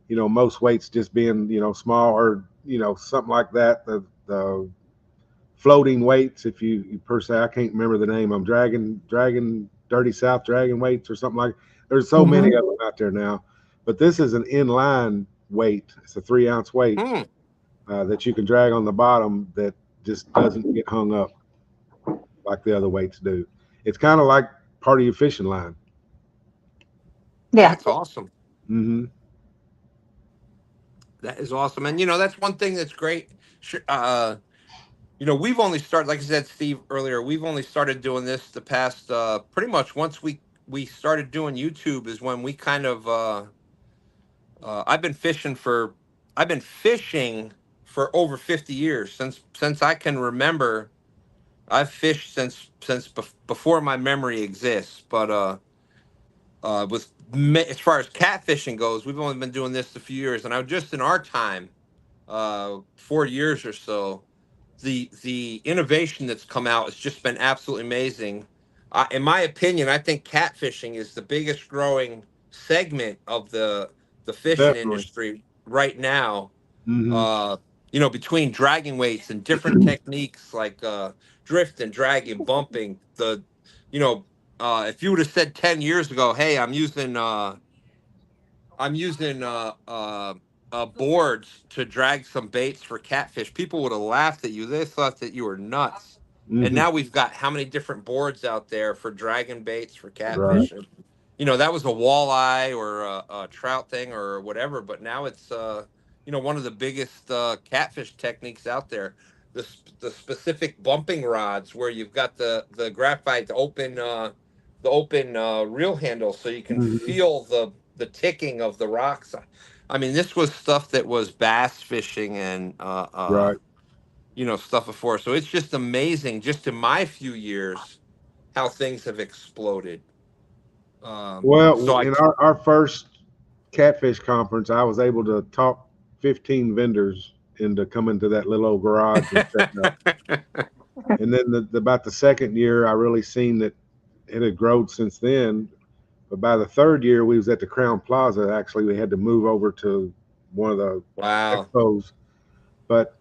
most weights just being small or something like that. The floating weights, if you per se, I can't remember the name. I'm Dragon Dirty South Dragon weights or something like. There's so many Mm-hmm. of them out there now, but this is an inline weight. It's a 3 ounce weight Hmm. that you can drag on the bottom that just doesn't get hung up like the other weights do. It's kind of like part of your fishing line. Yeah. That's awesome. Hmm. That is awesome. And that's one thing that's great. We've only started, like I said, Steve earlier. We've only started doing this the past pretty much once we started doing YouTube is when we kind of I've been fishing for over 50 years since I can remember. I've fished since before my memory exists. But as far as catfishing goes, we've only been doing this a few years, and I just in our time, 4 years or so, the innovation that's come out has just been absolutely amazing. In my opinion, I think catfishing is the biggest growing segment of the fishing Definitely. industry right now. Hmm. Uh, between dragging weights and different techniques like drift and dragging, bumping. If you would have said 10 years ago, "Hey, I'm using boards to drag some baits for catfish," people would have laughed at you. They thought that you were nuts. And Hmm. now we've got how many different boards out there for dragging baits for Right. catfish? And, that was a walleye or a trout thing or whatever, but now it's one of the biggest catfish techniques out there. The specific bumping rods where you've got the graphite, the open reel handle, so you can Hmm. feel the ticking of the rocks. I mean, this was stuff that was bass fishing and Right. stuff before. So it's just amazing, just in my few years, how things have exploded. Well, So I in our first catfish conference, I was able to talk 15 vendors into coming to that little old garage and setting up. And then about the second year, I really seen that it had grown since then. But by the third year, we was at the Crown Plaza. Actually, we had to move over to one of the wow. expos. But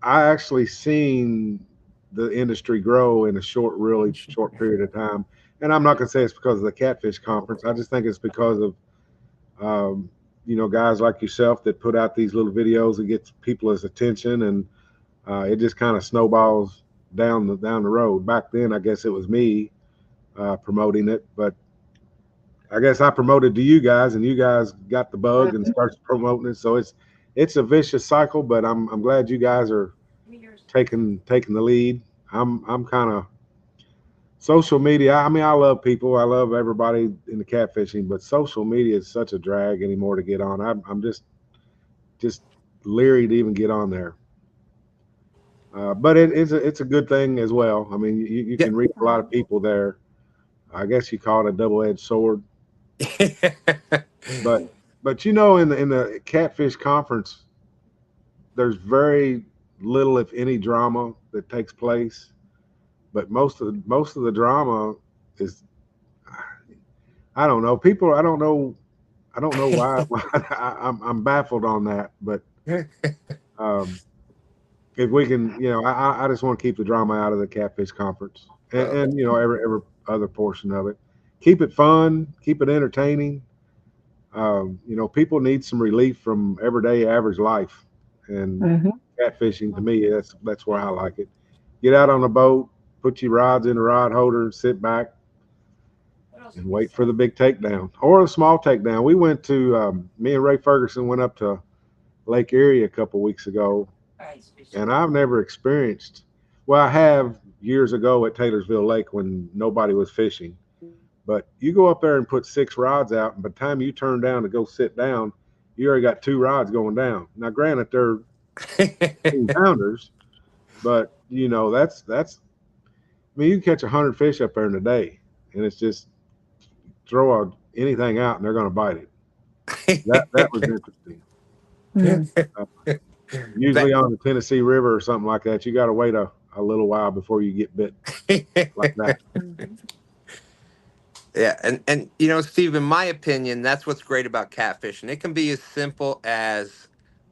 I actually seen the industry grow in a really short period of time. And I'm not going to say it's because of the catfish conference. I just think it's because of guys like yourself that put out these little videos and gets people's attention, and it just kind of snowballs down the road. Back then, I guess it was me promoting it, but I guess I promoted to you guys, and you guys got the bug and started promoting it. So it's a vicious cycle, but I'm glad you guys are taking the lead. I'm kind of social media. I mean, I love people. I love everybody in the catfishing, but social media is such a drag anymore to get on. I'm just leery to even get on there. But it's a good thing as well. I mean, you Yeah. can reach a lot of people there. I guess you call it a double-edged sword. But in the catfish conference, there's very little, if any, drama that takes place. But most of the drama is, I don't know. People, I don't know why. why I'm baffled on that. But um, if we can, I just want to keep the drama out of the Catfish Conference, Well, and every other portion of it. Keep it fun, keep it entertaining. People need some relief from everyday average life, and Hmm. catfishing to me, that's where I like it. Get out on a boat, put your rods in the rod holder, sit back, and wait for the big takedown or a small takedown. We went to me and Ray Ferguson went up to Lake Erie a couple weeks ago, and I've never experienced. Well, I have years ago at Taylorsville Lake when nobody was fishing. But you go up there and put 6 rods out, and by the time you turn down to go sit down, you already got 2 rods going down. Now, granted, they're 15 pounders, but that's. I mean, you can catch 100 fish up there in a day, and it's just anything out, and they're going to bite it. That was interesting. Mm. Uh, Usually on the Tennessee River or something like that, you got to wait a little while before you get bit like that. Yeah, and Steve, in my opinion, that's what's great about catfishing. It can be as simple as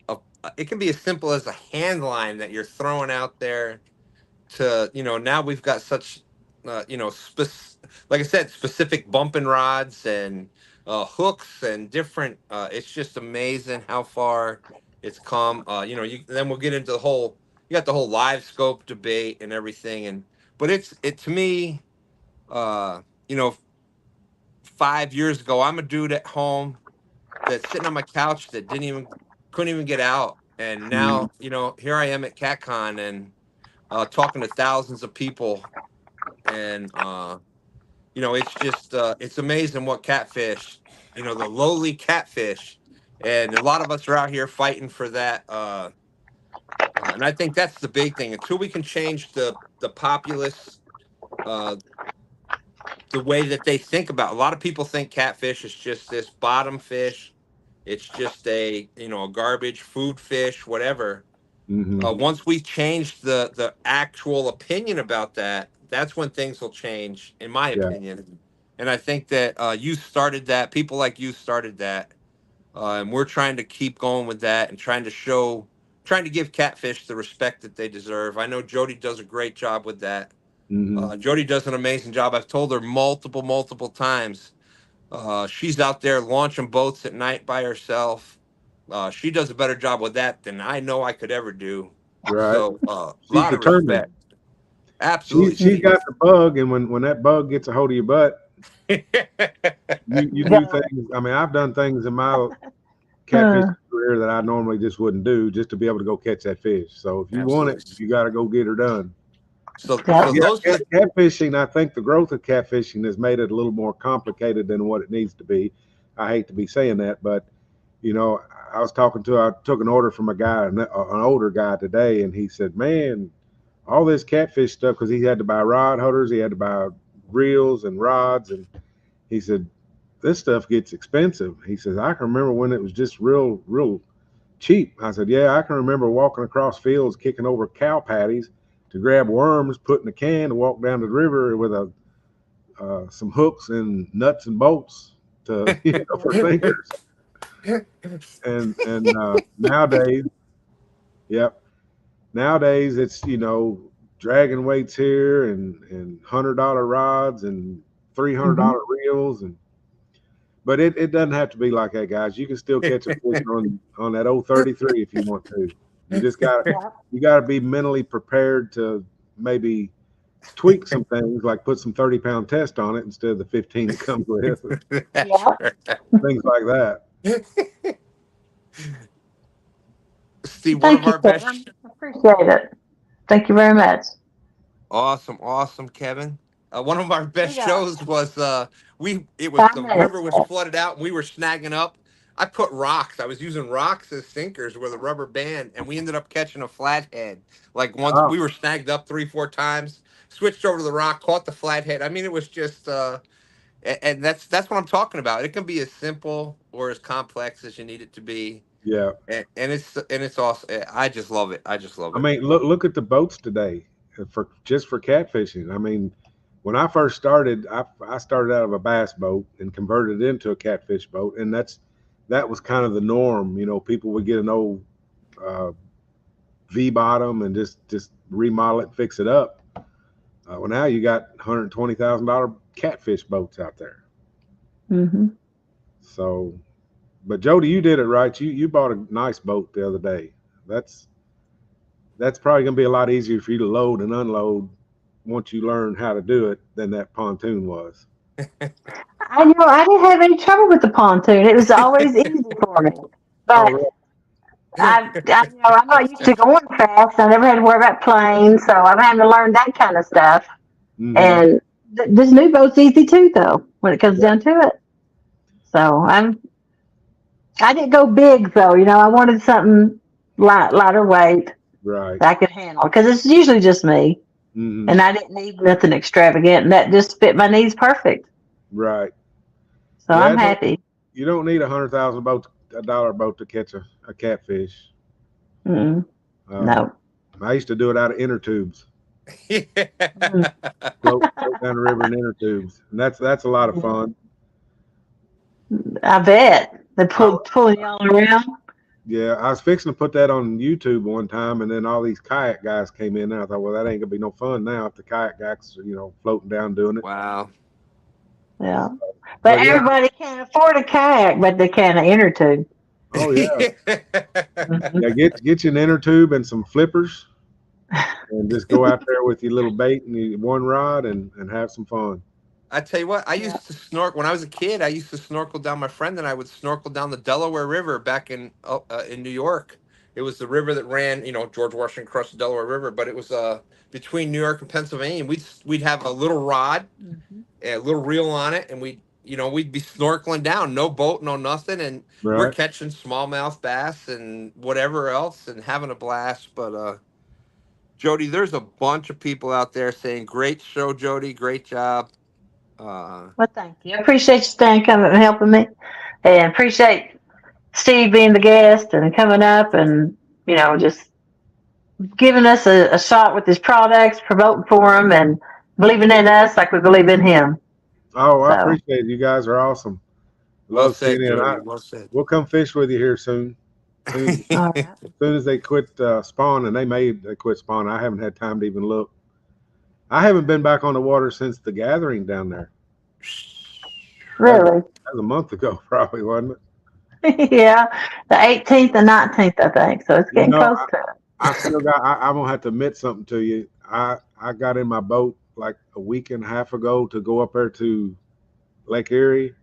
a it can be as simple as a hand line that you're throwing out there to, now we've got such like I said, specific bumping rods and hooks and different it's just amazing how far it's come. Then we'll get into you got the whole live scope debate and everything, and but it to me, uh you know 5 years ago, I'm a dude at home that's sitting on my couch that didn't even couldn't even get out, and Mhm. now here I am at CatCon and talking to thousands of people, and it's just it's amazing what catfish, the lowly catfish, and a lot of us are out here fighting for that. And I think that's the big thing. Until we can change the populace, uh, the way that they think about. A lot of people think catfish is just this bottom fish. It's just a garbage food fish, whatever. Mhm. Once we change the actual opinion about that, that's when things will change, in my Yeah. opinion. And I think that you started that. People like you started that, and we're trying to keep going with that and trying to give catfish the respect that they deserve. I know Jody does a great job with that. Mhm. Jody does an amazing job. I've told her multiple times. She's out there launching boats at night by herself. She does a better job with that than I know I could ever do. Right. So, a She's lot of determined. respect. Absolutely, She's Steve. got the bug, and when that bug gets a hold of your butt, you do Yeah. things. I mean, I've done things in my catfish Uh, career that I normally just wouldn't do just to be able to go catch that fish. So if you want it, Absolutely. you got to go get her done. yeah. So Yeah, those catfishing. I think the growth of catfishing has made it a little more complicated than what it needs to be. I hate to be saying that, but you know, I took an order from a guy, an older guy today, and he said, "Man, all this catfish stuff because he had to buy rod holders, he had to buy reels and rods, and he said this stuff gets expensive." He says, "I can remember when it was just real cheap." I said, "Yeah, I can remember walking across fields, kicking over cow patties to grab worms, put in a can, to walk down to the river with a some hooks and nuts and bolts to for sinkers." And nowadays, yep, nowadays it's dragging weights here and $100 rods and three hundred Hmm. dollar reels, but it doesn't have to be like that, guys. You can still catch a fish on that old 33 if you want to. You just got Yeah. you got to be mentally prepared to maybe tweak some things, like put some 30-pound test on it instead of the 15 it comes with, That's Yeah. things like that. right. Steve, one of Thank you, our Kevin. best. Appreciate it. Thank you very much. Awesome, Kevin. One of our best Yeah. shows was it was 5 the minutes. river was flooded out and we were snagging up. I put rocks. I was using rocks as sinkers with a rubber band, and we ended up catching a flathead. Like once Oh, we were snagged up 3, 4 times, switched over to the rock, caught the flathead. I mean, it was just and that's what I'm talking about. It can be as simple or as complex as you need it to be. Yeah. and it's awesome. I just love it. I just love I it. mean, look at the boats today for catfishing. I mean, when I first started, I started out of a bass boat and converted it into a catfish boat, and that was kind of the norm. You know, people would get an old uh, V bottom and just remodel it, and fix it up. Well, now you got $120,000 catfish boats out there. Mm-hmm. So, but Jody, you did it right. You bought a nice boat the other day. That's that's probably going to be a lot easier for you to load and unload once you learn how to do it than that pontoon was. I know I didn't have any trouble with the pontoon. It was always easy for me. Oh, But really? I'm not used to going fast. I never had to worry about planes, so I'm having to learn that kind of stuff. Mm-hmm. And this new boat's easy too, though, when it comes Yeah, down to it. So I didn't go big though. I wanted something lighter weight right. that I could handle because it's usually just me, Mm-hmm. and I didn't need nothing extravagant, and that just fit my needs perfect. Right. So Yeah. I'm happy. You don't need $100,000 boat to catch a catfish. Mm, Um, no. I used to do it out of inner tubes, Mm, float down the river in inner tubes, and that's a lot of mm. fun. I bet they I, pulling y'all around. yeah, I was fixing to put that on YouTube one time, and then all these kayak guys came in, and I thought, well, that ain't gonna be no fun now if the kayak guys are, floating down doing it. Wow. Yeah, but But yeah, everybody can't afford a kayak, but they can an inner tube. oh yeah, Hmm. yeah. Get you an inner tube and some flippers, and just go out there with your little bait and your one rod, and have some fun. I tell you what, I Yeah. used to snorkel when I was a kid. I used to snorkel down. My friend and I would snorkel down the Delaware River back in New York. It was the river that ran, George Washington crossed the Delaware River, but it was between New York and Pennsylvania. We'd have a little rod, Hmm. a little reel on it, and we'd be snorkeling down, no boat, no nothing, and we're Right. catching smallmouth bass and whatever else, and having a blast. But Jody, there's a bunch of people out there saying, "Great show, Jody. Great job." Uh, Well, thank you. I appreciate you staying, coming and helping me, and appreciate Steve being the guest and coming up and just giving us a shot with his products, promoting for him, and believing in us like we believe in him. Oh, I So, appreciate it. You guys are awesome. well Love seeing said, you, and Jody. Well said. we'll come fish with you here soon. Soon all right. as soon as they quit spawning, they quit spawning. I haven't had time to even look. I haven't been back on the water since the gathering down there. Really? That was a month ago, probably, wasn't it? Yeah. The 18th and 19th, I think. So it's You getting know, close to it. I still got. I'm gonna have to admit something to you. I got in my boat like a week and a half ago to go up there to Lake Erie,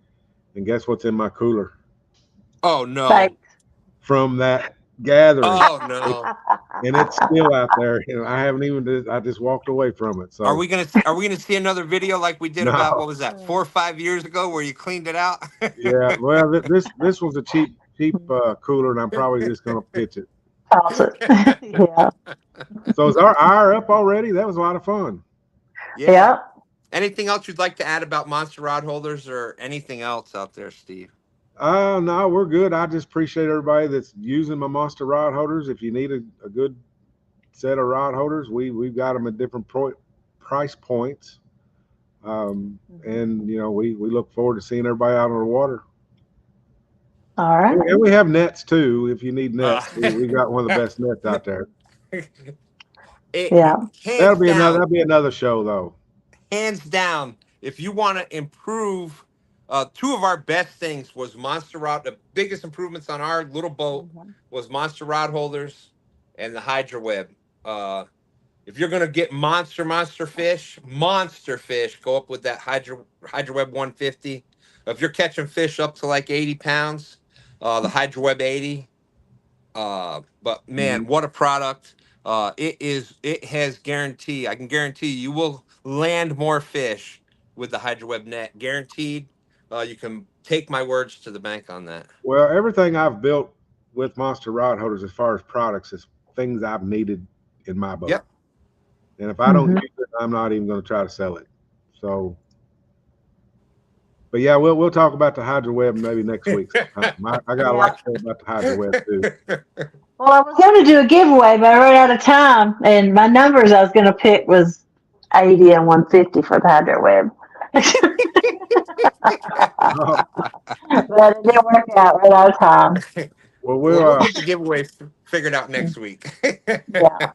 and guess what's in my cooler Oh no! Thanks. from that gathering? Oh no! And it's still out there. I haven't even. I just walked away from it. Are So we gonna Are we gonna see another video like we did about no, what was that 4 or 5 years ago where you cleaned it out? yeah. Well, this was a cheap cooler, and I'm probably just gonna pitch it. Toss it. Yeah. So is our up already? That was a lot of fun. Yeah. Yeah. Anything else you'd like to add about monster rod holders or anything else out there, Steve? No, we're good. I just appreciate everybody that's using my monster rod holders. If you need a good set of rod holders, we've got them at different price points. Mhm. And we look forward to seeing everybody out on the water. All right. And we have nets too. If you need Uh, nets, we got one of the best nets out there. Yeah. Hands That'll down, be another show though. hands down, if you want to improve, two of our best things was monster rod. The biggest improvements on our little boat Mhm. was monster rod holders and the hydro web. Uh, if you're gonna get monster fish, go up with that hydro web 150. If you're catching fish up to like 80 pounds, the hydro web 80. But Mhm. man, what a product! It is. It has guarantee. I can guarantee you will land more fish with the HydroWeb net. Guaranteed. You can take my words to the bank on that. Well, everything I've built with monster rod holders as far as products is things I've needed in my boat. Yep. And if I don't Mhm. use it, I'm not even going to try to sell it. So But yeah, we'll talk about the hydro web maybe next week sometime. I got a lot to say about the hydro web too. Well, I was going to do a giveaway, but I ran out of time, and my numbers I was going to pick was 80 and 150 for the hydro web. But it didn't work out. Ran out of time. Well, We'll get the giveaway figured out next week. Yeah.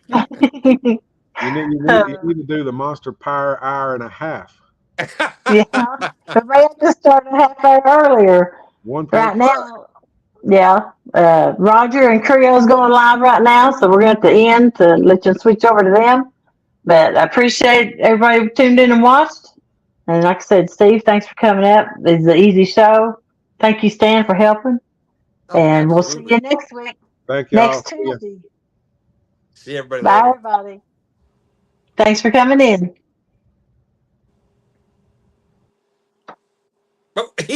you need to do the Monster Power hour and a half. Yeah. But we have to start a half hour earlier. 1.5. Right now, yeah. Roger and Creo's going live right now, so we're going to end to let you switch over to them. But I appreciate everybody who tuned in and watched. And like I said, Steve, thanks for coming up. It's an easy show. Thank you, Stan, for helping. Oh, And we'll see absolutely. you next week. Thank y'all. Next Tuesday. See everybody Bye, later. everybody. Thanks for coming in. Oh, he